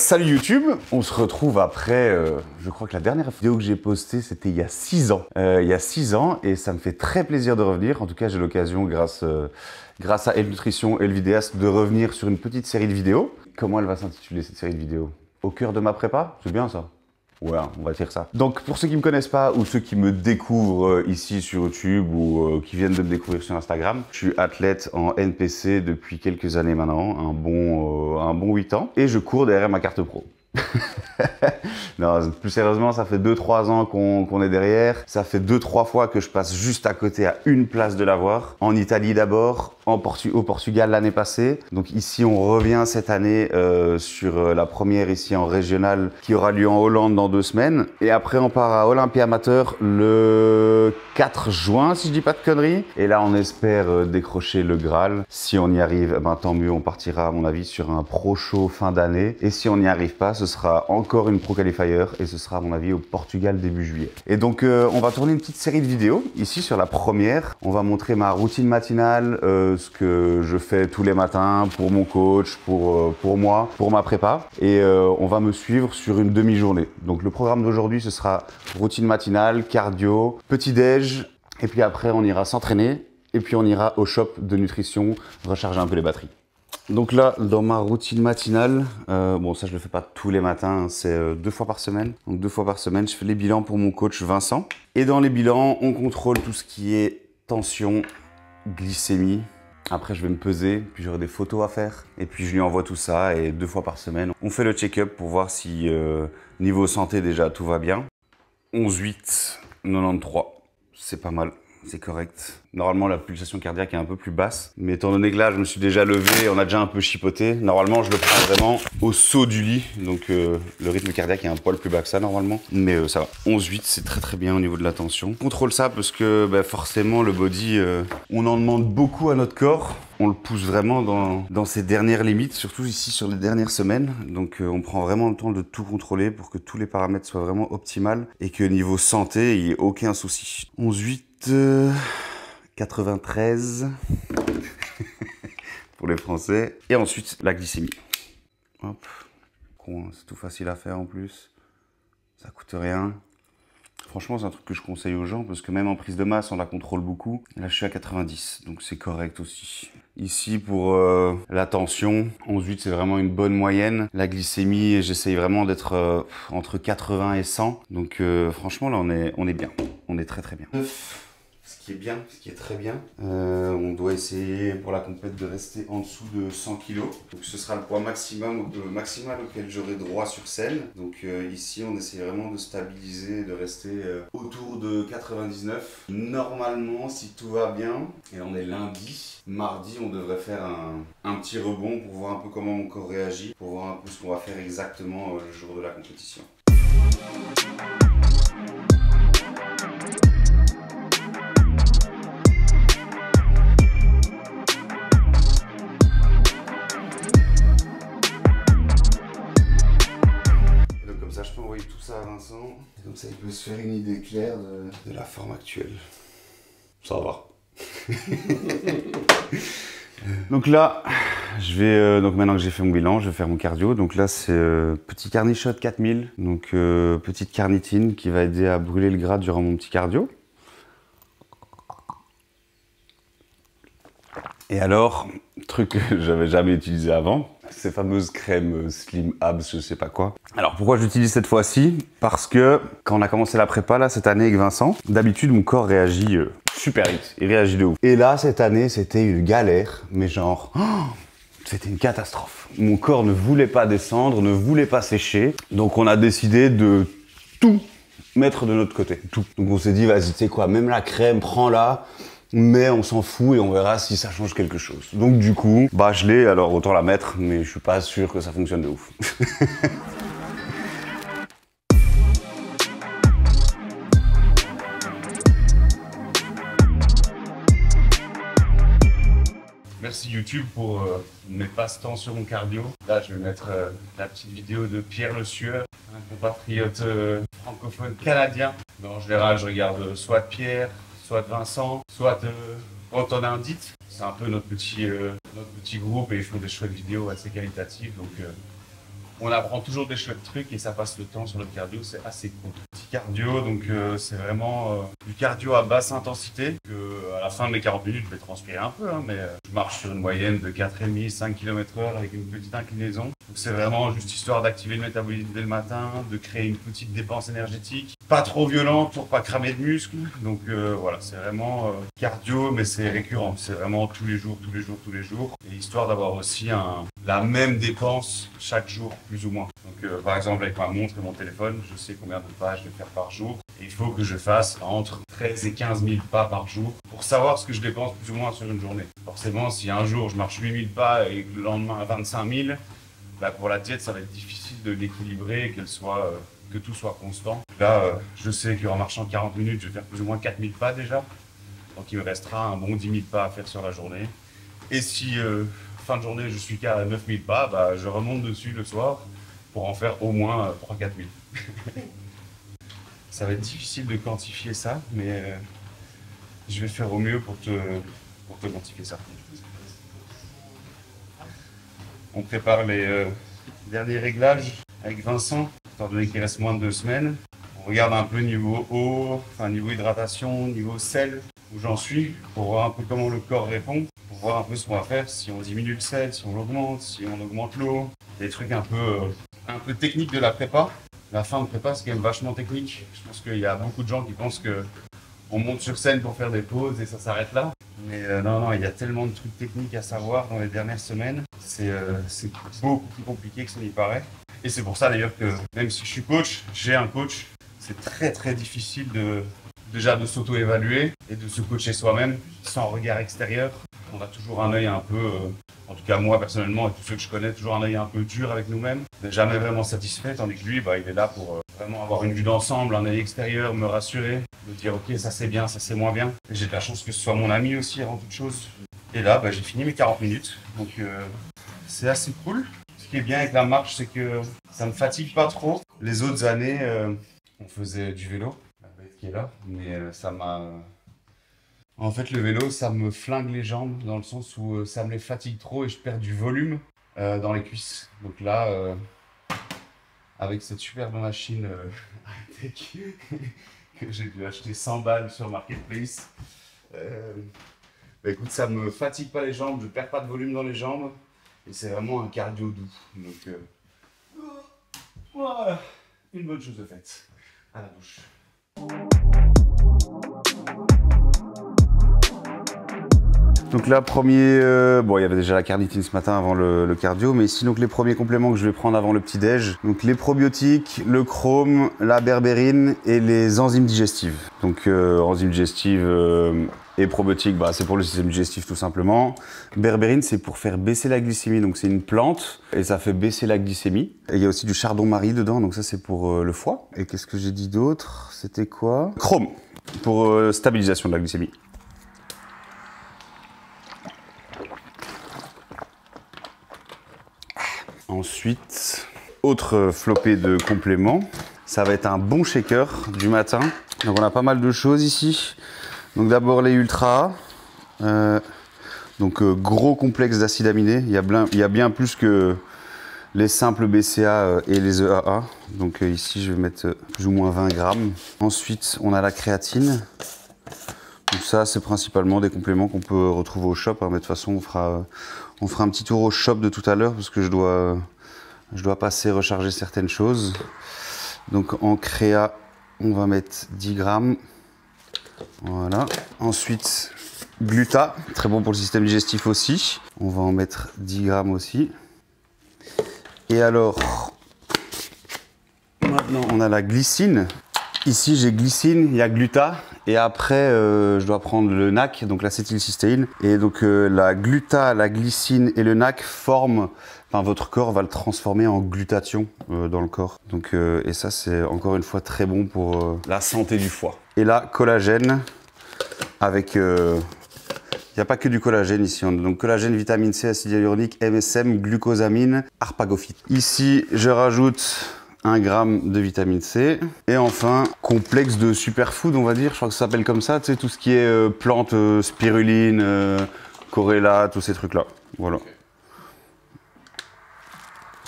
Salut YouTube, on se retrouve après, je crois que la dernière vidéo que j'ai postée c'était il y a 6 ans. Il y a 6 ans et ça me fait très plaisir de revenir. En tout cas j'ai l'occasion grâce à Elle Nutrition et le vidéaste de revenir sur une petite série de vidéos. Comment elle va s'intituler cette série de vidéos? Au cœur de ma prépa? C'est bien ça? Ouais, on va dire ça. Donc pour ceux qui me connaissent pas ou ceux qui me découvrent ici sur YouTube ou qui viennent de me découvrir sur Instagram, je suis athlète en NPC depuis quelques années maintenant, un bon 8 ans, et je cours derrière ma carte pro. Non, plus sérieusement, ça fait 2-3 ans qu'on est derrière. Ça fait 2-3 fois que je passe juste à côté à une place de l'avoir. En Italie d'abord, au Portugal l'année passée. Donc ici, on revient cette année sur la première ici en régional qui aura lieu en Hollande dans 2 semaines. Et après, on part à Olympia Amateur le 4 juin, si je dis pas de conneries. Et là, on espère décrocher le Graal. Si on y arrive, ben, tant mieux, on partira à mon avis sur un pro show fin d'année. Et si on n'y arrive pas, ce sera encore une pro qualifier et ce sera à mon avis au Portugal début juillet. Et donc on va tourner une petite série de vidéos ici sur la première. On va montrer ma routine matinale, ce que je fais tous les matins pour mon coach, pour moi, pour ma prépa. Et on va me suivre sur une demi-journée. Donc le programme d'aujourd'hui ce sera routine matinale, cardio, petit déj et puis après on ira s'entraîner et puis on ira au shop de nutrition recharger un peu les batteries. Donc là, dans ma routine matinale, bon ça je le fais pas tous les matins, c'est 2 fois par semaine. Donc 2 fois par semaine, je fais les bilans pour mon coach Vincent. Et dans les bilans, on contrôle tout ce qui est tension, glycémie. Après je vais me peser, puis j'aurai des photos à faire. Et puis je lui envoie tout ça et 2 fois par semaine, on fait le check-up pour voir si niveau santé déjà tout va bien. 11,8, 93, c'est pas mal. C'est correct. Normalement, la pulsation cardiaque est un peu plus basse. Mais étant donné que là, je me suis déjà levé, on a déjà un peu chipoté. Normalement, je le prends vraiment au saut du lit. Donc, le rythme cardiaque est un poil plus bas que ça, normalement. Mais ça va. 11,8, c'est très très bien au niveau de la tension. On contrôle ça parce que forcément, le body, on en demande beaucoup à notre corps. On le pousse vraiment dans ses dernières limites, surtout ici sur les dernières semaines. Donc, on prend vraiment le temps de tout contrôler pour que tous les paramètres soient vraiment optimales et que niveau santé, il n'y ait aucun souci. 11,8. 93 pour les Français. Et ensuite, la glycémie. Hop. C'est tout facile à faire en plus. Ça coûte rien. Franchement, c'est un truc que je conseille aux gens parce que même en prise de masse, on la contrôle beaucoup. Là, je suis à 90, donc c'est correct aussi. Ici, pour la tension, 11,8, c'est vraiment une bonne moyenne. La glycémie, j'essaye vraiment d'être entre 80 et 100. Donc franchement, là, on est bien. On est très très bien. Ce qui est bien, ce qui est très bien. On doit essayer pour la compète de rester en dessous de 100 kg. Donc ce sera le poids maximal auquel j'aurai droit sur scène. Donc ici on essaie vraiment de stabiliser, de rester autour de 99. Normalement si tout va bien, et on est lundi, mardi on devrait faire un petit rebond pour voir un peu comment mon corps réagit, pour voir un peu ce qu'on va faire exactement le jour de la compétition. Je peux envoyer tout ça à Vincent, comme ça il peut se faire une idée claire de la forme actuelle. Ça va. Donc là, je vais, donc maintenant que j'ai fait mon bilan, je vais faire mon cardio. Donc là c'est petit carnichot 4000, donc petite carnitine qui va aider à brûler le gras durant mon petit cardio. Et alors, truc que j'avais jamais utilisé avant, ces fameuses crèmes Slim Abs, je sais pas quoi. Alors pourquoi j'utilise cette fois-ci? Parce que quand on a commencé la prépa là cette année avec Vincent, d'habitude mon corps réagit super vite, il réagit de ouf. Et là cette année c'était une galère, mais genre, c'était une catastrophe. Mon corps ne voulait pas descendre, ne voulait pas sécher, donc on a décidé de tout mettre de notre côté, tout. Donc on s'est dit vas-y tu sais quoi, même la crème, prends-la. Mais on s'en fout et on verra si ça change quelque chose. Donc du coup, je l'ai, alors autant la mettre, mais je suis pas sûr que ça fonctionne de ouf. Merci YouTube pour mes passe-temps sur mon cardio. Là, je vais mettre la petite vidéo de Pierre Le Sueur, un compatriote francophone canadien. En général, je regarde soit Pierre, soit Vincent, soit Anton Indit. C'est un peu notre petit groupe et ils font des chouettes vidéos assez qualitatives. Donc on apprend toujours des chouettes trucs et ça passe le temps sur le cardio, c'est assez cool. Petit cardio, donc c'est vraiment du cardio à basse intensité. À la fin de mes 40 minutes, je vais transpirer un peu, hein, mais je marche sur une moyenne de 4,5-5 km/h avec une petite inclinaison. Donc c'est vraiment juste histoire d'activer le métabolisme dès le matin, de créer une petite dépense énergétique. Pas trop violente pour pas cramer de muscles. Donc voilà, c'est vraiment cardio, mais c'est récurrent. C'est vraiment tous les jours, tous les jours, tous les jours. Et histoire d'avoir aussi la même dépense chaque jour, plus ou moins. Donc par exemple, avec ma montre et mon téléphone, je sais combien de pas je vais faire par jour. Et il faut que je fasse entre 13 et 15 000 pas par jour pour savoir ce que je dépense plus ou moins sur une journée. Forcément, si un jour je marche 8 000 pas et que le lendemain 25 000, bah pour la diète, ça va être difficile de l'équilibrer, que tout soit constant. Là, je sais qu'en marchant 40 minutes, je vais faire plus ou moins 4 000 pas déjà. Donc il me restera un bon 10 000 pas à faire sur la journée. Et si fin de journée, je suis qu'à 9 000 pas, bah, je remonte dessus le soir pour en faire au moins 3 000 à 4 000. Ça va être difficile de quantifier ça, mais je vais faire au mieux pour te quantifier ça. On prépare les derniers réglages avec Vincent, étant donné qu'il reste moins de 2 semaines. On regarde un peu niveau eau, enfin niveau hydratation, niveau sel, où j'en suis, pour voir un peu comment le corps répond, pour voir un peu ce qu'on va faire, si on diminue le sel, si on l'augmente, si on augmente l'eau. Des trucs un peu techniques de la prépa. La fin de prépa, c'est quand même vachement technique. Je pense qu'il y a beaucoup de gens qui pensent qu'on monte sur scène pour faire des pauses et ça s'arrête là. Mais non, il y a tellement de trucs techniques à savoir dans les dernières semaines. C'est beaucoup plus compliqué que ça n'y paraît. Et c'est pour ça d'ailleurs que même si je suis coach, j'ai un coach. C'est très très difficile déjà de s'auto-évaluer et de se coacher soi-même sans regard extérieur. On a toujours un œil un peu, en tout cas moi personnellement et tous ceux que je connais, toujours un œil un peu dur avec nous-mêmes. On n'est jamais vraiment satisfait, tandis que lui, il est là pour vraiment avoir une vue d'ensemble, un œil extérieur, me rassurer, me dire ok ça c'est bien, ça c'est moins bien. Et j'ai de la chance que ce soit mon ami aussi avant toute chose. Et là j'ai fini mes 40 minutes, donc c'est assez cool. Ce qui est bien avec la marche, c'est que ça ne me fatigue pas trop. Les autres années, on faisait du vélo, la bête qui est là, mais ça m'a... En fait, le vélo, ça me flingue les jambes dans le sens où ça me les fatigue trop et je perds du volume dans les cuisses. Donc là, avec cette superbe machine high-tech que j'ai dû acheter 100 balles sur Marketplace, écoute, ça me fatigue pas les jambes, je perds pas de volume dans les jambes et c'est vraiment un cardio doux. Donc voilà, une bonne chose de faite. À la douche. Donc là, il y avait déjà la carnitine ce matin avant le cardio, mais ici, donc les premiers compléments que je vais prendre avant le petit-déj. Donc les probiotiques, le chrome, la berbérine et les enzymes digestives. Donc enzymes digestives et probiotiques, c'est pour le système digestif tout simplement. Berbérine, c'est pour faire baisser la glycémie, donc c'est une plante et ça fait baisser la glycémie. Et il y a aussi du chardon-marie dedans, donc ça c'est pour le foie. Et qu'est-ce que j'ai dit d'autre? C'était quoi? Chrome, pour stabilisation de la glycémie. Ensuite, autre flopée de compléments, ça va être un bon shaker du matin. Donc on a pas mal de choses ici. Donc d'abord les Ultra, gros complexe d'acides aminés. Il y a bien plus que les simples BCA et les EAA. Donc ici je vais mettre plus ou moins 20 grammes. Ensuite on a la créatine. Donc ça c'est principalement des compléments qu'on peut retrouver au shop. Mais de toute façon on fera un petit tour au shop de tout à l'heure parce que je dois passer recharger certaines choses. Donc en créa, on va mettre 10 grammes. Voilà. Ensuite, gluta, très bon pour le système digestif aussi. On va en mettre 10 grammes aussi. Et alors, maintenant on a la glycine. Ici j'ai glycine, il y a gluta. Et après, je dois prendre le NAC, donc l'acétylcystéine. Et donc la gluta, la glycine et le NAC forment, votre corps va le transformer en glutathion dans le corps. Donc, et ça, c'est encore une fois très bon pour la santé du foie. Et là, collagène, avec... il n'y a pas que du collagène ici. Donc collagène, vitamine C, acide hyaluronique, MSM, glucosamine, arpagophite. Ici, je rajoute 1 gramme de vitamine C. Et enfin, complexe de superfood, on va dire. Je crois que ça s'appelle comme ça. Tu sais, tout ce qui est plantes, spiruline, chlorella, tous ces trucs-là. Voilà.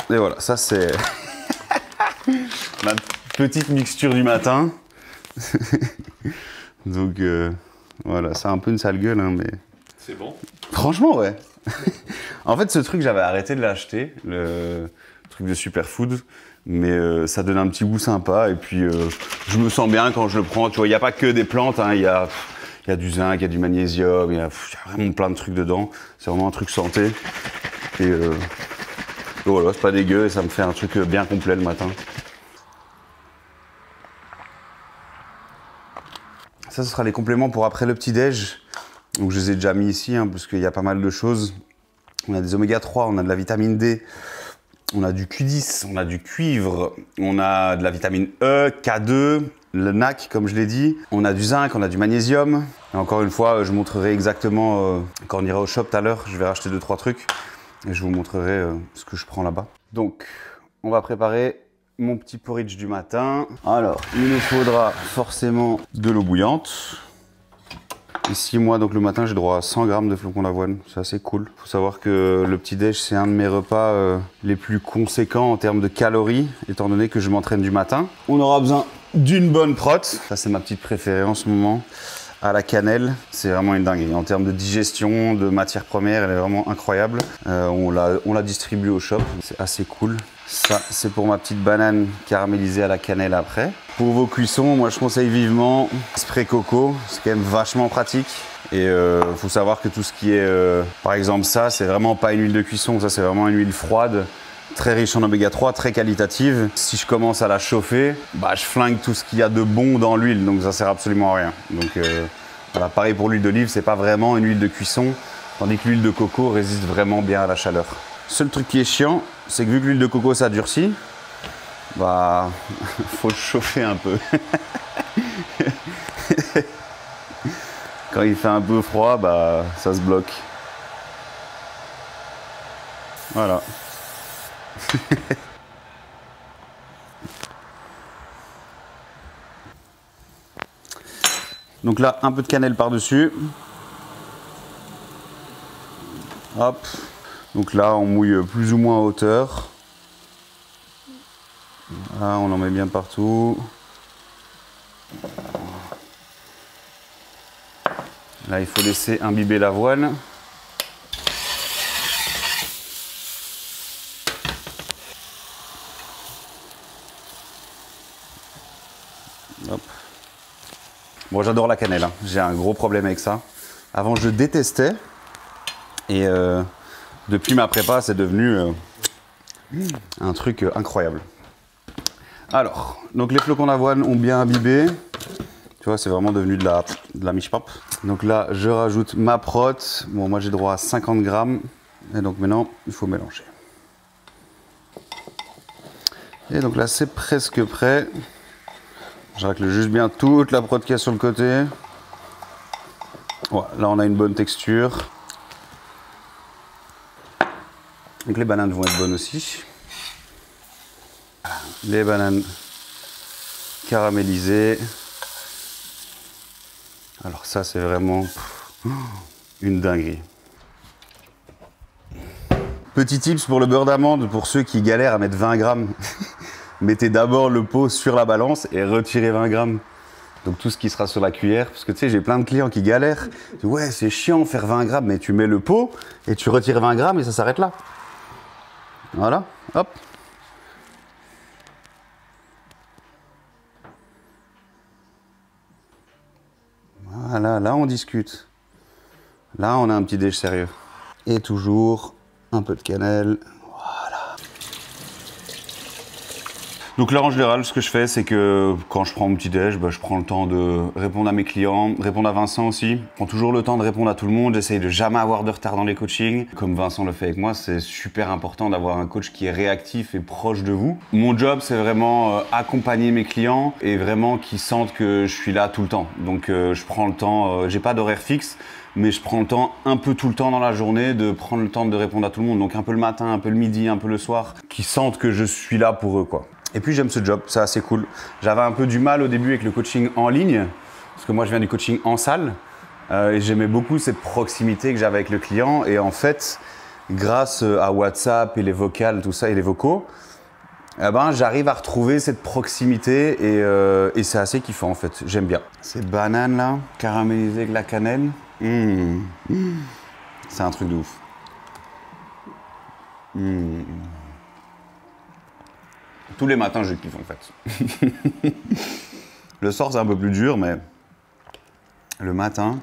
Et voilà, ça c'est ma petite mixture du matin. Donc voilà, c'est un peu une sale gueule, hein, mais... C'est bon. Franchement, ouais. En fait, ce truc, j'avais arrêté de l'acheter, le truc de Superfood, mais ça donne un petit goût sympa. Et puis, je me sens bien quand je le prends. Tu vois, il n'y a pas que des plantes, hein, il y a du zinc, il y a du magnésium, il y a vraiment plein de trucs dedans. C'est vraiment un truc santé. Et voilà, c'est pas dégueu et ça me fait un truc bien complet le matin. Ça, ce sera les compléments pour après le petit-déj. Donc je les ai déjà mis ici, hein, parce qu'il y a pas mal de choses. On a des oméga 3, on a de la vitamine D, on a du Q10, on a du cuivre, on a de la vitamine E, K2, le NAC comme je l'ai dit. On a du zinc, on a du magnésium. Et encore une fois, je montrerai exactement, quand on ira au shop tout à l'heure, je vais racheter 2-3 trucs. Et je vous montrerai ce que je prends là-bas. Donc, on va préparer mon petit porridge du matin. Alors, il nous faudra forcément de l'eau bouillante. Ici, moi, donc le matin, j'ai droit à 100 grammes de flocons d'avoine. C'est assez cool. Il faut savoir que le petit-déj, c'est un de mes repas les plus conséquents en termes de calories, étant donné que je m'entraîne du matin. On aura besoin d'une bonne prot. Ça, c'est ma petite préférée en ce moment. À la cannelle, c'est vraiment une dinguerie. En termes de digestion, de matière première, elle est vraiment incroyable. On la distribue au shop, c'est assez cool. Ça, c'est pour ma petite banane caramélisée à la cannelle après. Pour vos cuissons, moi je conseille vivement spray coco, c'est quand même vachement pratique. Et faut savoir que tout ce qui est, par exemple ça, c'est vraiment pas une huile de cuisson, ça c'est vraiment une huile froide, très riche en oméga 3, très qualitative. Si je commence à la chauffer, bah, je flingue tout ce qu'il y a de bon dans l'huile, donc ça sert absolument à rien. Donc voilà, pareil pour l'huile d'olive, c'est pas vraiment une huile de cuisson, tandis que l'huile de coco résiste vraiment bien à la chaleur. Seul truc qui est chiant, c'est que vu que l'huile de coco ça durcit, bah faut le chauffer un peu. Quand il fait un peu froid, bah ça se bloque. Voilà. Donc là, un peu de cannelle par-dessus. Hop. Donc là, on mouille plus ou moins à hauteur. Là, on en met bien partout. Là, il faut laisser imbiber l'avoine. Hop. Bon, j'adore la cannelle, hein. J'ai un gros problème avec ça. Avant, je détestais. Et depuis ma prépa, c'est devenu un truc incroyable. Alors, donc les flocons d'avoine ont bien imbibé. Tu vois, c'est vraiment devenu de la miche-pop. Donc là, je rajoute ma prot. Bon, moi, j'ai droit à 50 grammes. Et donc maintenant, il faut mélanger. Et donc là, c'est presque prêt. Je racle juste bien toute la prot qu'il y a sur le côté. Voilà, là, on a une bonne texture. Donc les bananes vont être bonnes aussi. Les bananes caramélisées. Alors ça, c'est vraiment une dinguerie. Petit tips pour le beurre d'amande, pour ceux qui galèrent à mettre 20 grammes. Mettez d'abord le pot sur la balance et retirez 20 grammes. Donc tout ce qui sera sur la cuillère, parce que tu sais, j'ai plein de clients qui galèrent. Ouais, c'est chiant faire 20 grammes, mais tu mets le pot et tu retires 20 grammes et ça s'arrête là. Voilà, hop. Voilà, là on discute. Là on a un petit déj sérieux. Et toujours un peu de cannelle. Voilà. Donc là en général, ce que je fais, c'est que quand je prends mon petit déj, bah, je prends le temps de répondre à mes clients, répondre à Vincent aussi. Je prends toujours le temps de répondre à tout le monde. J'essaye de jamais avoir de retard dans les coachings. Comme Vincent le fait avec moi, c'est super important d'avoir un coach qui est réactif et proche de vous. Mon job, c'est vraiment accompagner mes clients et vraiment qu'ils sentent que je suis là tout le temps. Donc je prends le temps, j'ai pas d'horaire fixe, mais je prends le temps un peu tout le temps dans la journée de prendre le temps de répondre à tout le monde. Donc un peu le matin, un peu le midi, un peu le soir, qu'ils sentent que je suis là pour eux, quoi. Et puis j'aime ce job, c'est assez cool. J'avais un peu du mal au début avec le coaching en ligne, parce que moi je viens du coaching en salle, et j'aimais beaucoup cette proximité que j'avais avec le client. Et en fait, grâce à WhatsApp et les vocales, tout ça, et les vocaux, eh ben, j'arrive à retrouver cette proximité et c'est assez kiffant en fait, j'aime bien. Ces bananes là, caramélisées avec la cannelle, c'est un truc de ouf. Tous les matins je kiffe en fait. Le soir c'est un peu plus dur mais le matin,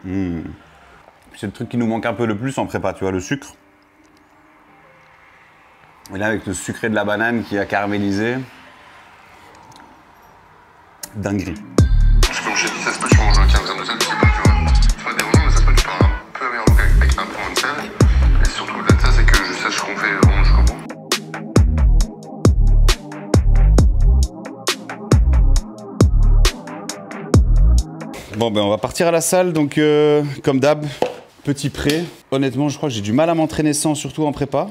c'est le truc qui nous manque un peu le plus en prépa, tu vois, le sucre. Et là, avec le sucré de la banane qui a caramélisé, dinguerie. Comme je t'ai dit, ça se peut, tu manges 15 grammes de sel, tu sais pas, tu vois. Tu vois, des rouleaux, mais ça se peut, tu pars un peu meilleur look avec un peu moins de sel. Et surtout, au-delà de ça, c'est que je sache qu'on fait vraiment jusqu'au bout. Bon, ben on va partir à la salle, donc comme d'hab. Petit prêt. Honnêtement, je crois que j'ai du mal à m'entraîner sans, surtout en prépa.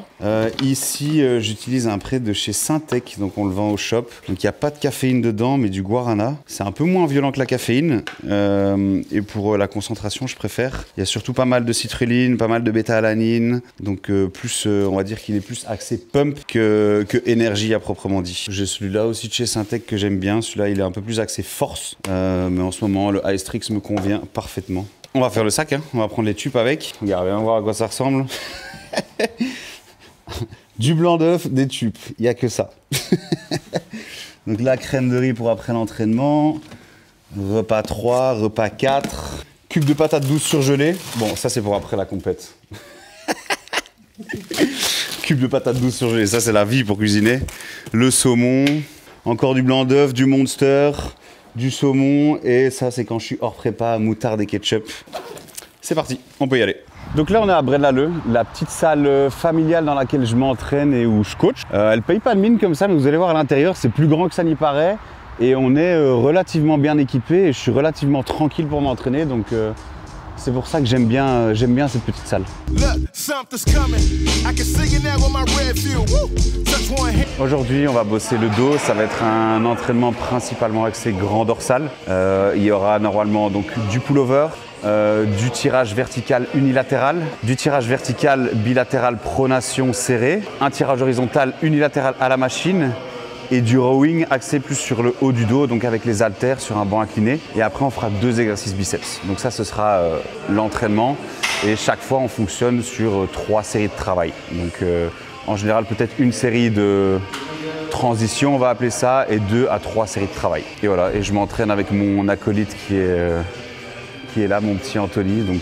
Ici, j'utilise un prêt de chez Syntec, donc on le vend au shop. Donc il n'y a pas de caféine dedans, mais du guarana. C'est un peu moins violent que la caféine. Et pour la concentration, je préfère. Il y a surtout pas mal de citrulline, pas mal de bêta-alanine. Donc plus, on va dire qu'il est plus axé pump que énergie à proprement dit. J'ai celui-là aussi de chez Syntec que j'aime bien. Celui-là, il est un peu plus axé force. Mais en ce moment, le Ice Trix me convient parfaitement. On va faire le sac, hein. On va prendre les tubes avec. Regarde, viens voir à quoi ça ressemble. Du blanc d'œuf, des tubes, il n'y a que ça. Donc la crème de riz pour après l'entraînement. Repas 3, repas 4. Cube de patates douces surgelées. Bon, ça c'est pour après la compète. Cube de patates douces surgelées, ça c'est la vie pour cuisiner. Le saumon, encore du blanc d'œuf, du Monster. Du saumon et ça c'est quand je suis hors prépa, moutarde et ketchup. C'est parti, on peut y aller. Donc là on est à Braine-l'Alleud, la petite salle familiale dans laquelle je m'entraîne et où je coach. Elle paye pas de mine comme ça, mais vous allez voir à l'intérieur, c'est plus grand que ça n'y paraît. Et on est relativement bien équipé et je suis relativement tranquille pour m'entraîner. Donc c'est pour ça que j'aime bien cette petite salle. Aujourd'hui, on va bosser le dos. Ça va être un entraînement principalement axé grand dorsal. Il y aura normalement donc du pullover, du tirage vertical unilatéral, du tirage vertical bilatéral pronation serrée, un tirage horizontal unilatéral à la machine et du rowing axé plus sur le haut du dos, donc avec les haltères sur un banc incliné. Et après, on fera 2 exercices biceps. Donc ça, ce sera l'entraînement. Et chaque fois, on fonctionne sur 3 séries de travail. Donc en général, peut-être une série de transition, on va appeler ça, et 2 à 3 séries de travail. Et voilà, et je m'entraîne avec mon acolyte qui est là, mon petit Anthony. Donc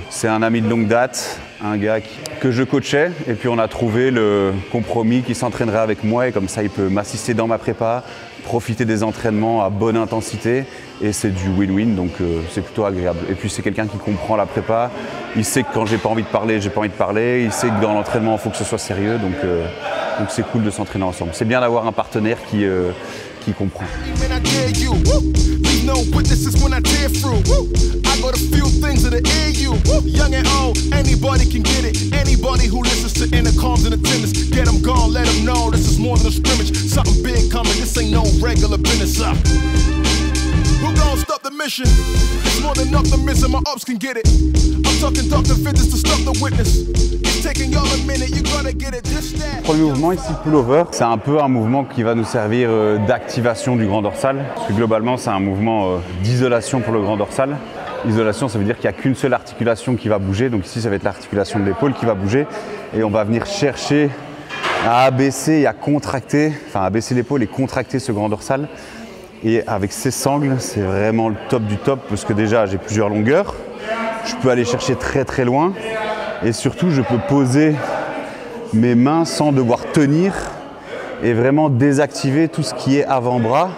c'est un ami de longue date, un gars que je coachais. Et puis on a trouvé le compromis qui s'entraînerait avec moi. Et comme ça, il peut m'assister dans ma prépa, profiter des entraînements à bonne intensité. Et c'est du win-win, donc c'est plutôt agréable. Et puis c'est quelqu'un qui comprend la prépa. Il sait que quand j'ai pas envie de parler, j'ai pas envie de parler. Il sait que dans l'entraînement, il faut que ce soit sérieux. Donc c'est cool de s'entraîner ensemble. C'est bien d'avoir un partenaire qui comprend. No witnesses when I tear through. I got a few things of the EU. Young and old, anybody can get it. Anybody who listens to intercoms and attendants, get them gone, let them know this is more than a scrimmage. Something big coming, this ain't no regular business. Who gon' stop the mission? It's more than optimism, my ops can get it. I'm talking Dr. Fitness to stop the witness. It's taking y'all a minute, you gotta get it this, that. Premier mouvement ici, pullover. C'est un peu un mouvement qui va nous servir d'activation du grand dorsal. Parce que globalement, c'est un mouvement d'isolation pour le grand dorsal. Isolation, ça veut dire qu'il n'y a qu'une seule articulation qui va bouger. Donc ici, ça va être l'articulation de l'épaule qui va bouger. Et on va venir chercher à abaisser et à contracter, enfin abaisser l'épaule et contracter ce grand dorsal. Et avec ces sangles, c'est vraiment le top du top parce que déjà, j'ai plusieurs longueurs. Je peux aller chercher très très loin. Et surtout, je peux poser mes mains sans devoir tenir et vraiment désactiver tout ce qui est avant-bras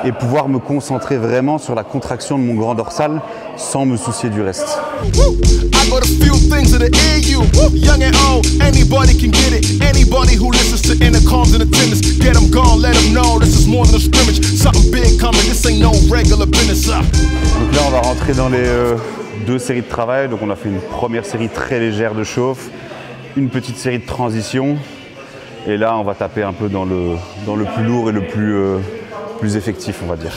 et pouvoir me concentrer vraiment sur la contraction de mon grand dorsal sans me soucier du reste. Donc là, on va rentrer dans les 2 séries de travail. Donc on a fait une première série très légère de chauffe, une petite série de transition. Et là, on va taper un peu dans le plus lourd et le plus effectif, on va dire.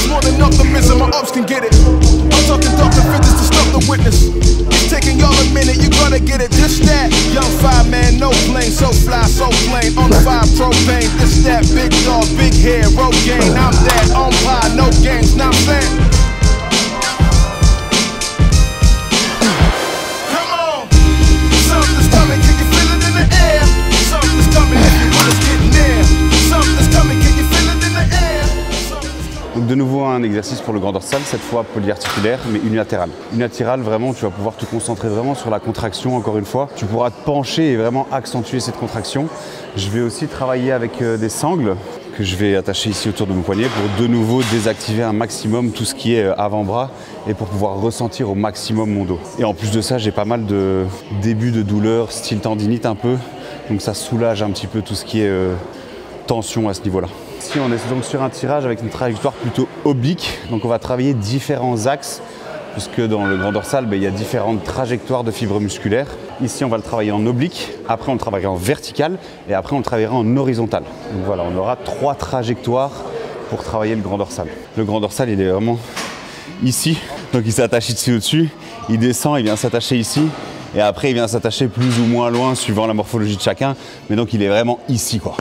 It's more than optimism, my ups can get it. I'm talking Dr. Fitness to stop the witness. It's taking y'all a minute, you gotta get it. This, that, young fireman, no plane, so fly, so plain. On fire, propane, this, that, big dog, big hair, Rogaine. I'm that, on fire, no games, now I'm saying. Come on, something's coming, can you feel it in the air? Something's coming, if you want us getting there. Something's coming, can you feel it in the air? Donc de nouveau un exercice pour le grand dorsal, cette fois polyarticulaire mais unilatéral. Unilatéral, vraiment tu vas pouvoir te concentrer vraiment sur la contraction encore une fois. Tu pourras te pencher et vraiment accentuer cette contraction. Je vais aussi travailler avec des sangles que je vais attacher ici autour de mon poignet pour de nouveau désactiver un maximum tout ce qui est avant-bras et pour pouvoir ressentir au maximum mon dos. Et en plus de ça, j'ai pas mal de débuts de douleur, style tendinite un peu. Donc ça soulage un petit peu tout ce qui est tension à ce niveau-là. Ici, on est donc sur un tirage avec une trajectoire plutôt oblique. Donc on va travailler différents axes, puisque dans le grand dorsal, il y a différentes trajectoires de fibres musculaires. Ici, on va le travailler en oblique, après on le travaillera en vertical, et après on le travaillera en horizontal. Donc voilà, on aura 3 trajectoires pour travailler le grand dorsal. Le grand dorsal, il est vraiment ici, donc il s'attache ici au-dessus, il descend, il vient s'attacher ici, et après il vient s'attacher plus ou moins loin, suivant la morphologie de chacun, mais donc il est vraiment ici, quoi.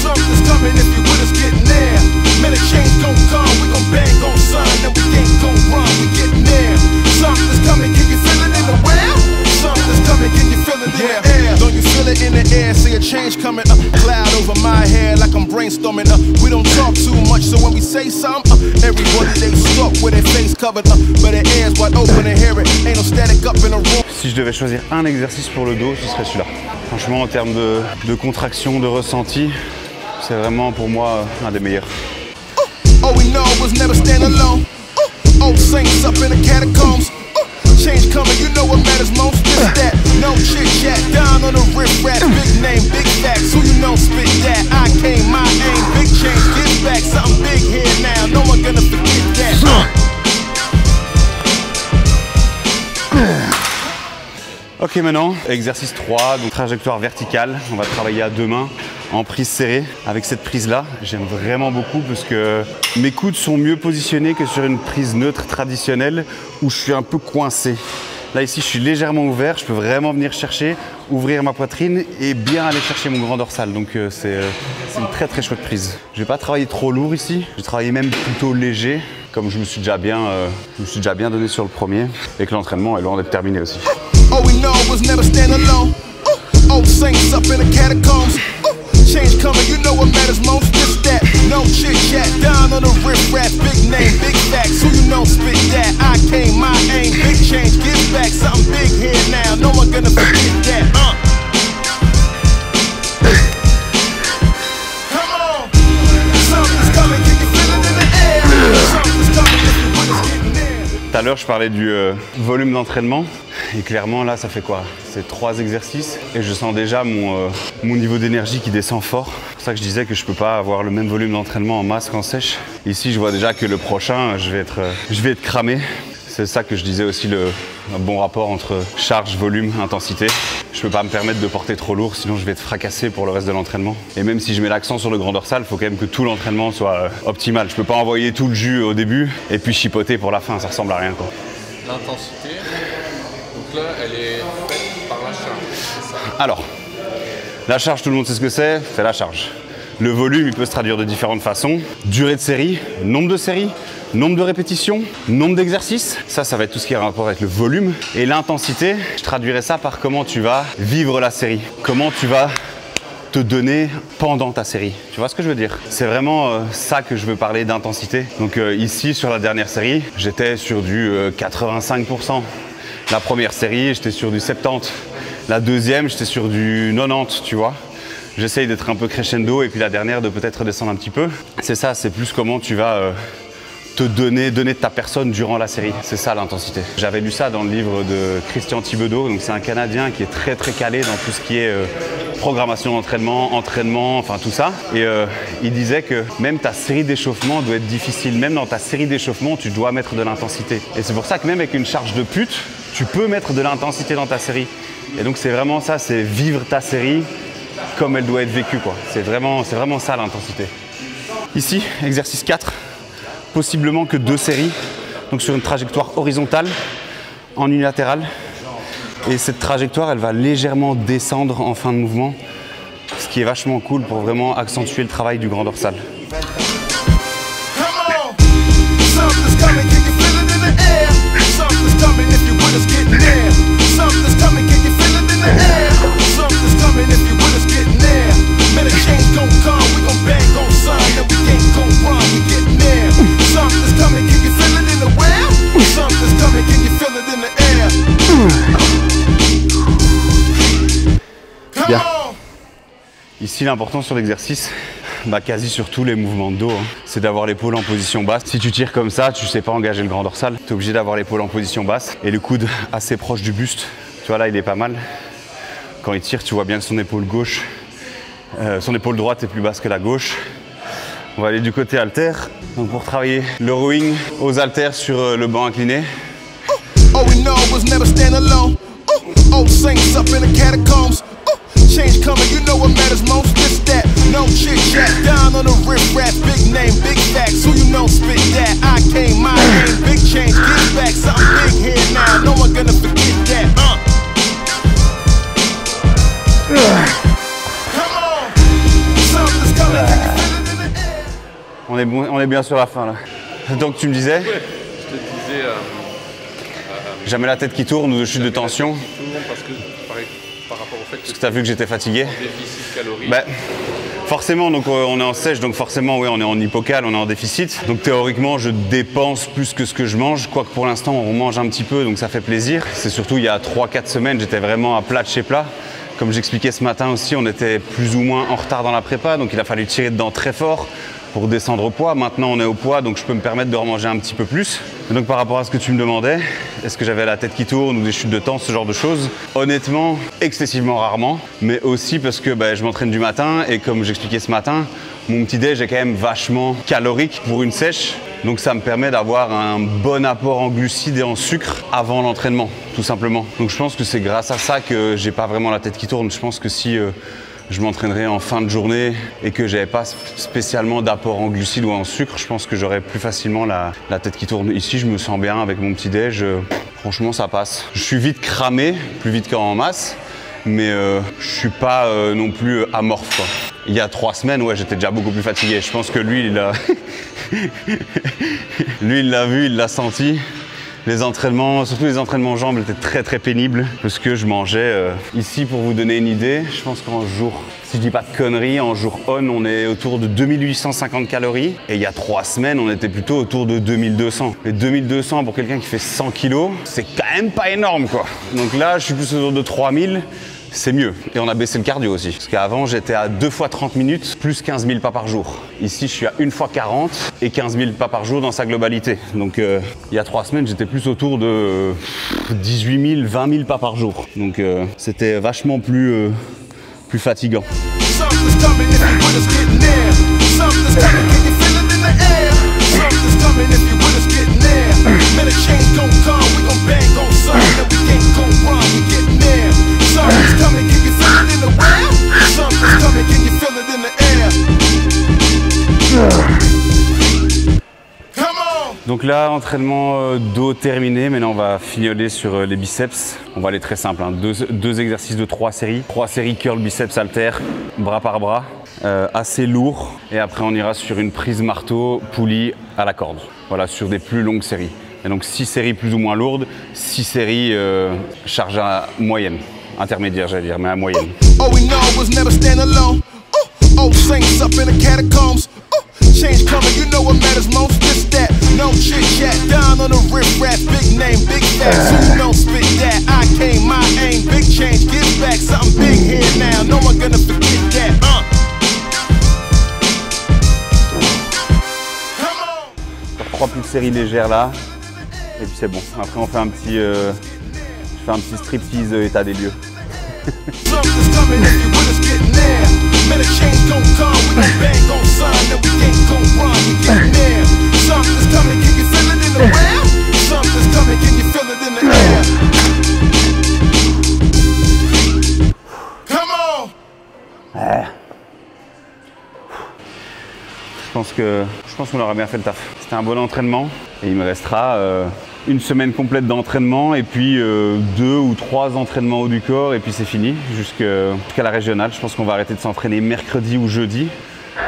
Something's coming if you with us getting there. Man, a change gon' come, we gon' bang on sun, and we ain't gon' run, we getting there. Something's coming, can you feel it in the well? Something's coming, can you feel it in the air? Don't you feel it in the air? See a change coming up, cloud over my head like I'm brainstorming up. We don't talk too much, so when we say something, everybody they stuck with their face covered up, but their ears wide open to hear it. Ain't no static up in the room. Si je devais choisir un exercice pour le dos, ce serait celui-là. Franchement, en termes de contraction, de ressenti, c'est vraiment pour moi un des meilleurs. All we know was never stand alone. Old saints up in the catacombs. Change coming, you know what matters most. This, that, no chit chat. Down on the riff rap, big name, big facts. Who you know spit that? I came, my aim, big change, get back. Something big here now, no one gonna forget that. Ok, maintenant, exercice 3, donc trajectoire verticale. On va travailler à 2 mains en prise serrée. Avec cette prise-là, j'aime vraiment beaucoup parce que mes coudes sont mieux positionnés que sur une prise neutre traditionnelle où je suis un peu coincé. Là, ici, je suis légèrement ouvert. Je peux vraiment venir chercher, ouvrir ma poitrine et bien aller chercher mon grand dorsal. Donc, c'est une très très chouette prise. Je vais pas travailler trop lourd ici. Je vais travailler même plutôt léger, comme je me suis déjà bien donné sur le premier et que l'entraînement est loin d'être terminé aussi. All we know was never stand alone. Old saints up in the catacombs. Change coming, you know what matters most. This, that, no chit chat. Down on the riff rap, big name, big facts. Who you know spit that? I came, my aim, big change, get back. Something big here now, no one gonna forget that. Come on, something's coming, can you feel it in the air? Something's coming, if you want us getting there. Tout à l'heure, je parlais du volume d'entraînement. Et clairement, là, ça fait quoi? C'est 3 exercices et je sens déjà mon niveau d'énergie qui descend fort. C'est pour ça que je disais que je peux pas avoir le même volume d'entraînement en masse qu'en sèche. Ici, je vois déjà que le prochain, je vais être cramé. C'est ça que je disais aussi, un bon rapport entre charge, volume, intensité. Je peux pas me permettre de porter trop lourd, sinon je vais être fracassé pour le reste de l'entraînement. Et même si je mets l'accent sur le grand dorsal, il faut quand même que tout l'entraînement soit optimal. Je peux pas envoyer tout le jus au début et puis chipoter pour la fin, ça ressemble à rien, quoi. L'intensité, donc là, elle est faite par la charge. Alors, la charge, tout le monde sait ce que c'est la charge. Le volume, il peut se traduire de différentes façons. Durée de série, nombre de séries, nombre de répétitions, nombre d'exercices. Ça va être tout ce qui est en rapport avec le volume. Et l'intensité, je traduirais ça par comment tu vas vivre la série. Comment tu vas te donner pendant ta série. Tu vois ce que je veux dire? C'est vraiment ça que je veux parler d'intensité. Donc ici, sur la dernière série, j'étais sur du 85%. La première série, j'étais sur du 70%. La deuxième, j'étais sur du 90%, tu vois. J'essaye d'être un peu crescendo et puis la dernière de peut-être descendre un petit peu. C'est ça, c'est plus comment tu vas te donner de ta personne durant la série. C'est ça l'intensité. J'avais lu ça dans le livre de Christian Thibaudeau. Donc c'est un Canadien qui est très très calé dans tout ce qui est programmation d'entraînement, entraînement, enfin tout ça. Et il disait que même ta série d'échauffement doit être difficile. Même dans ta série d'échauffement, tu dois mettre de l'intensité. Et c'est pour ça que même avec une charge de pute, tu peux mettre de l'intensité dans ta série. Et donc c'est vraiment ça, c'est vivre ta série comme elle doit être vécue, quoi. C'est vraiment ça l'intensité. Ici, exercice 4, possiblement que 2 séries, donc sur une trajectoire horizontale, en unilatéral. Et cette trajectoire, elle va légèrement descendre en fin de mouvement, ce qui est vachement cool pour vraiment accentuer le travail du grand dorsal. Bien. Ici, l'important sur l'exercice, quasi sur tous les mouvements de dos, c'est d'avoir l'épaule en position basse. Si tu tires comme ça, tu sais pas engager le grand dorsal. Tu es obligé d'avoir l'épaule en position basse et le coude assez proche du buste. Tu vois là, il est pas mal. Quand il tire, tu vois bien que son épaule gauche, son épaule droite est plus basse que la gauche. On va aller du côté haltère. Donc pour travailler le rowing aux haltères sur le banc incliné. Change coming, you know what matters most. This, that, no chit chat. Down on the riff rap, big name, big facts. Who you know spit that? I came, my name, big change. Get back, something big here now. No one gonna forget that. Come on, something's coming. On est bien sur la fin là. Donc tu me disais? Ouais, je te disais. Jamais la tête qui tourne ou de chute de tension. Parce que par rapport au fait que tu as vu que j'étais fatigué. Déficit calorique. Forcément, donc on est en sèche, donc forcément, oui, on est en hypocal, on est en déficit. Donc théoriquement, je dépense plus que ce que je mange, quoique pour l'instant, on mange un petit peu, donc ça fait plaisir. C'est surtout il y a 3-4 semaines, j'étais vraiment à plat de chez plat. Comme j'expliquais ce matin aussi, on était plus ou moins en retard dans la prépa, donc il a fallu tirer dedans très fort pour descendre au poids. Maintenant, on est au poids, donc je peux me permettre de remanger un petit peu plus. Et donc par rapport à ce que tu me demandais, est-ce que j'avais la tête qui tourne ou des chutes de temps, ce genre de choses? Honnêtement, excessivement rarement, mais aussi parce que je m'entraîne du matin et comme j'expliquais ce matin, mon petit déj est quand même vachement calorique pour une sèche. Donc ça me permet d'avoir un bon apport en glucides et en sucre avant l'entraînement, tout simplement. Donc je pense que c'est grâce à ça que j'ai pas vraiment la tête qui tourne. Je pense que si je m'entraînerais en fin de journée et que j'avais pas spécialement d'apport en glucides ou en sucre, je pense que j'aurais plus facilement la tête qui tourne. Ici, je me sens bien avec mon petit déj. Franchement, ça passe. Je suis vite cramé, plus vite qu'en masse, mais je suis pas non plus amorphe, quoi. Il y a 3 semaines, ouais, j'étais déjà beaucoup plus fatigué. Je pense que lui, il l'a vu, il l'a senti. Les entraînements, surtout les entraînements jambes, étaient très très pénibles parce que je mangeais. Ici, pour vous donner une idée, je pense qu'en jour, si je dis pas de conneries, en jour on est autour de 2850 calories. Et il y a 3 semaines, on était plutôt autour de 2200. Et 2200 pour quelqu'un qui fait 100 kilos, c'est quand même pas énorme, quoi. Donc là, je suis plus autour de 3000. C'est mieux. Et on a baissé le cardio aussi. Parce qu'avant, j'étais à 2 fois 30 minutes, plus 15 000 pas par jour. Ici, je suis à 1 fois 40 et 15 000 pas par jour dans sa globalité. Donc, il y a 3 semaines, j'étais plus autour de 18 000, 20 000 pas par jour. Donc, c'était vachement plus fatigant. Donc là, entraînement dos terminé. Maintenant, on va fignoler sur les biceps. On va aller très simple, hein. Deux exercices de 3 séries. 3 séries curl, biceps, haltères, bras par bras. Assez lourd. Et après, on ira sur une prise marteau, poulie à la corde. Voilà, sur des plus longues séries. Et donc 6 séries plus ou moins lourdes, 6 séries charge à moyenne. Intermédiaire, j'allais dire, mais à moyenne. Change coming, you know what matters most. This, that, no chit chat. Down on the riff rap, big name, big facts. Who you know spit that? I came, my aim, big change. Get back, something big here now. No one gonna forget that. Come on. 3 petites séries légères là, et puis c'est bon. Après on fait un petit, je fais un petit striptease état des lieux. Something's coming if you with us getting there. Man, a change gon' come, we gon' bang on sign, and we ain't gon' run, we getting there. Something's coming, can you feel it in the air? Something's coming, can you feel it in the air? Come on! Je pense qu'on aura bien fait le taf. c'était un bon entraînement. Et il me restera une semaine complète d'entraînement et puis 2 ou 3 entraînements haut du corps et puis c'est fini jusqu'à la régionale. Je pense qu'on va arrêter de s'entraîner mercredi ou jeudi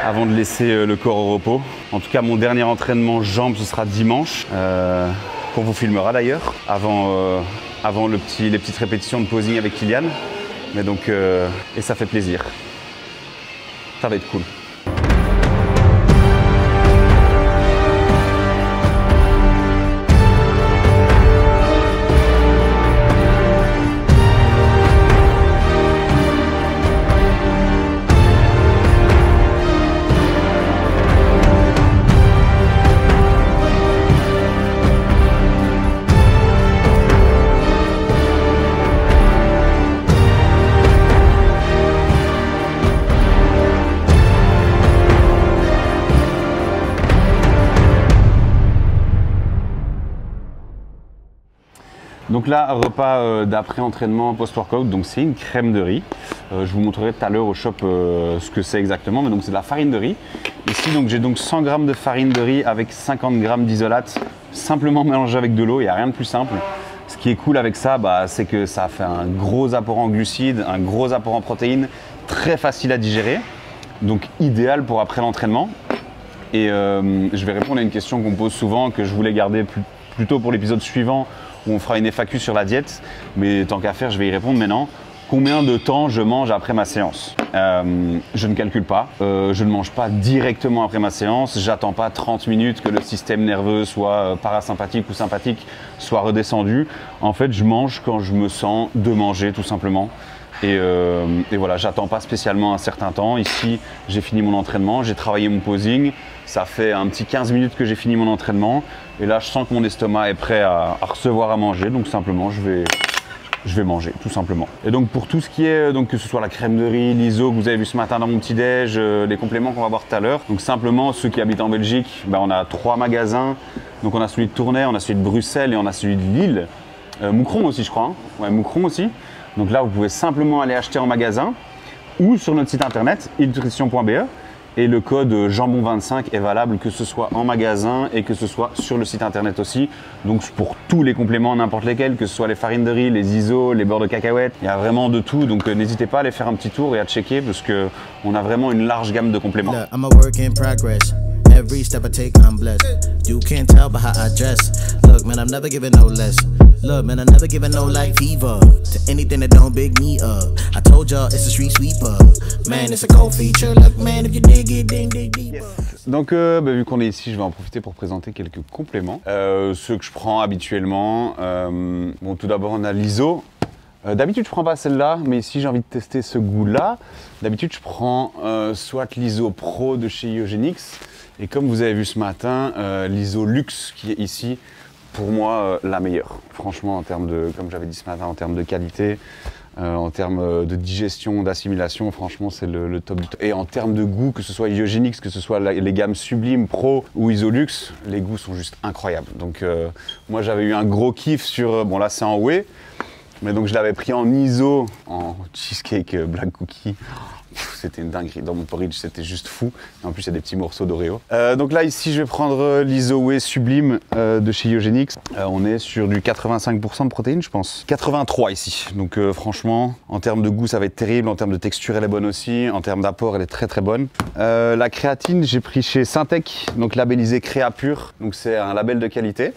avant de laisser le corps au repos. En tout cas, mon dernier entraînement jambes, ce sera dimanche, qu'on vous filmera d'ailleurs, avant les petites répétitions de posing avec Kylian. Mais donc, et ça fait plaisir. Ça va être cool. Donc là, repas d'après-entraînement post-workout, donc c'est une crème de riz. Je vous montrerai tout à l'heure au shop ce que c'est exactement, mais donc c'est de la farine de riz. Ici, donc j'ai donc 100 g de farine de riz avec 50 g d'isolate, simplement mélangé avec de l'eau, il n'y a rien de plus simple. Ce qui est cool avec ça, c'est que ça fait un gros apport en glucides, un gros apport en protéines, très facile à digérer, donc idéal pour après l'entraînement. Et je vais répondre à une question qu'on me pose souvent, que je voulais garder plutôt pour l'épisode suivant, où on fera une FAQ sur la diète, mais tant qu'à faire, je vais y répondre maintenant. Combien de temps je mange après ma séance? Je ne calcule pas, je ne mange pas directement après ma séance, j'attends pas 30 minutes que le système nerveux soit parasympathique ou sympathique soit redescendu. En fait, je mange quand je me sens de manger tout simplement. Et voilà, j'attends pas spécialement un certain temps. Ici, j'ai fini mon entraînement, j'ai travaillé mon posing. Ça fait un petit 15 minutes que j'ai fini mon entraînement. Et là, je sens que mon estomac est prêt à recevoir à manger. Donc simplement, je vais manger, tout simplement. Et donc pour tout ce qui est, donc que ce soit la crème de riz, l'ISO que vous avez vu ce matin dans mon petit-déj, les compléments qu'on va voir tout à l'heure. Donc simplement, ceux qui habitent en Belgique, on a 3 magasins. Donc on a celui de Tournai, on a celui de Bruxelles et on a celui de Lille. Moucron aussi, je crois. Hein. Ouais, Moucron aussi. Donc là, vous pouvez simplement aller acheter en magasin ou sur notre site internet ilnutrition.be. Et le code jambon25 est valable que ce soit en magasin et que ce soit sur le site internet aussi. Donc pour tous les compléments, n'importe lesquels, que ce soit les farines de riz, les ISO, les beurres de cacahuètes, il y a vraiment de tout. Donc n'hésitez pas à aller faire un petit tour et à checker parce qu'on a vraiment une large gamme de compléments. Every step I take, I'm blessed. You can't tell by how I dress. Look, man, I'm never giving no less. Look, man, I'm never giving no like fever to anything that don't big me up. I told y'all it's a street sweeper. Man, it's a cold feature. Look, man, if you dig it, dig deeper. Donc, vu qu'on est ici, je vais en profiter pour présenter quelques compléments. Ceux que je prends habituellement. Bon, tout d'abord, on a l'ISO. D'habitude, je prends pas celle-là, mais ici, j'ai envie de tester ce goût-là. D'habitude, je prends soit l'ISO Pro de chez Iogenix. Et comme vous avez vu ce matin, l'ISO Luxe qui est ici, pour moi, la meilleure. Franchement, en termes de, comme j'avais dit ce matin, en termes de qualité, en termes de digestion, d'assimilation, franchement, c'est le top du top. Et en termes de goût, que ce soit Iogenix, que ce soit les gammes Sublime, Pro ou ISO Luxe, les goûts sont juste incroyables. Donc, moi, j'avais eu un gros kiff sur, bon là, c'est en whey, mais donc je l'avais pris en ISO, en cheesecake black cookie. C'était une dinguerie, dans mon porridge c'était juste fou. En plus il y a des petits morceaux d'Oreo. Donc là ici je vais prendre l'ISO Whey Sublime de chez Iogenix. On est sur du 85% de protéines je pense. 83 ici, donc franchement en termes de goût ça va être terrible, en termes de texture elle est bonne aussi, en termes d'apport elle est très très bonne. La créatine j'ai pris chez Syntec, donc labellisé Créa Pur, donc c'est un label de qualité.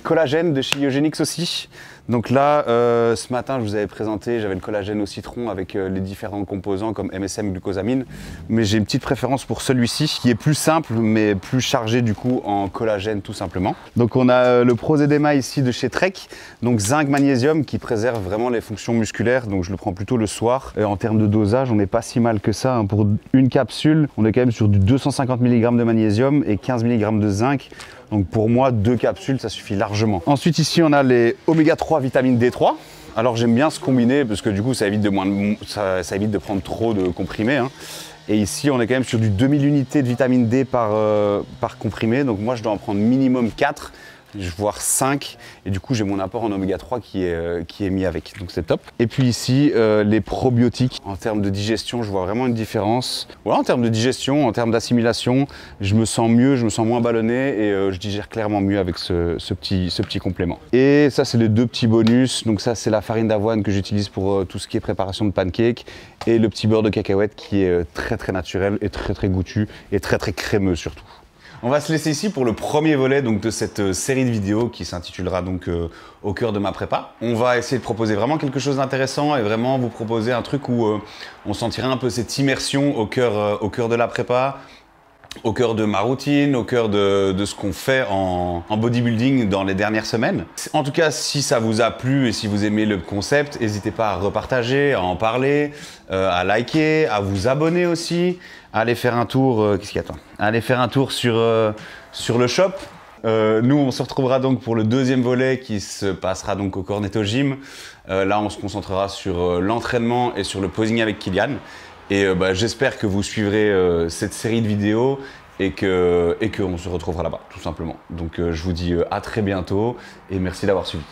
Collagène de chez Iogenix aussi. Donc là, ce matin, je vous avais présenté, j'avais le collagène au citron avec les différents composants comme MSM, glucosamine. Mais j'ai une petite préférence pour celui-ci, qui est plus simple, mais plus chargé du coup en collagène tout simplement. Donc on a le Prozedema ici de chez Trek, donc zinc, magnésium, qui préserve vraiment les fonctions musculaires. Donc je le prends plutôt le soir. En termes de dosage, on n'est pas si mal que ça. Hein. Pour une capsule, on est quand même sur du 250 mg de magnésium et 15 mg de zinc. Donc pour moi, 2 capsules, ça suffit largement. Ensuite, ici, on a les oméga 3 vitamine D3. Alors j'aime bien se combiner parce que du coup, ça évite de prendre trop de comprimés. Hein. Et ici, on est quand même sur du 2000 unités de vitamine D par comprimé. Donc moi, je dois en prendre minimum 4. voire 5. Et du coup, j'ai mon apport en oméga 3 qui est mis avec. Donc c'est top. Et puis ici, les probiotiques. En termes de digestion, je vois vraiment une différence. Voilà, en termes de digestion, en termes d'assimilation, je me sens mieux, je me sens moins ballonné et je digère clairement mieux avec ce petit complément. Et ça, c'est les 2 petits bonus. Donc ça, c'est la farine d'avoine que j'utilise pour tout ce qui est préparation de pancakes et le petit beurre de cacahuète qui est très naturel et très goûtu et très crémeux surtout. On va se laisser ici pour le premier volet donc, de cette série de vidéos qui s'intitulera donc Au cœur de ma prépa. On va essayer de proposer vraiment quelque chose d'intéressant et vraiment vous proposer un truc où on sentira un peu cette immersion au cœur de la prépa, au cœur de ma routine, au cœur de ce qu'on fait en bodybuilding dans les dernières semaines. En tout cas, si ça vous a plu et si vous aimez le concept, n'hésitez pas à repartager, à en parler, à liker, à vous abonner aussi, à aller faire un tour, qu'est-ce qu'il y a, à aller faire un tour sur le shop. Nous, on se retrouvera donc pour le 2e volet qui se passera donc au Cornetto Gym. Là, on se concentrera sur l'entraînement et sur le posing avec Kylian. Et j'espère que vous suivrez cette série de vidéos et qu'on se retrouvera là-bas, tout simplement. Donc je vous dis à très bientôt et merci d'avoir suivi.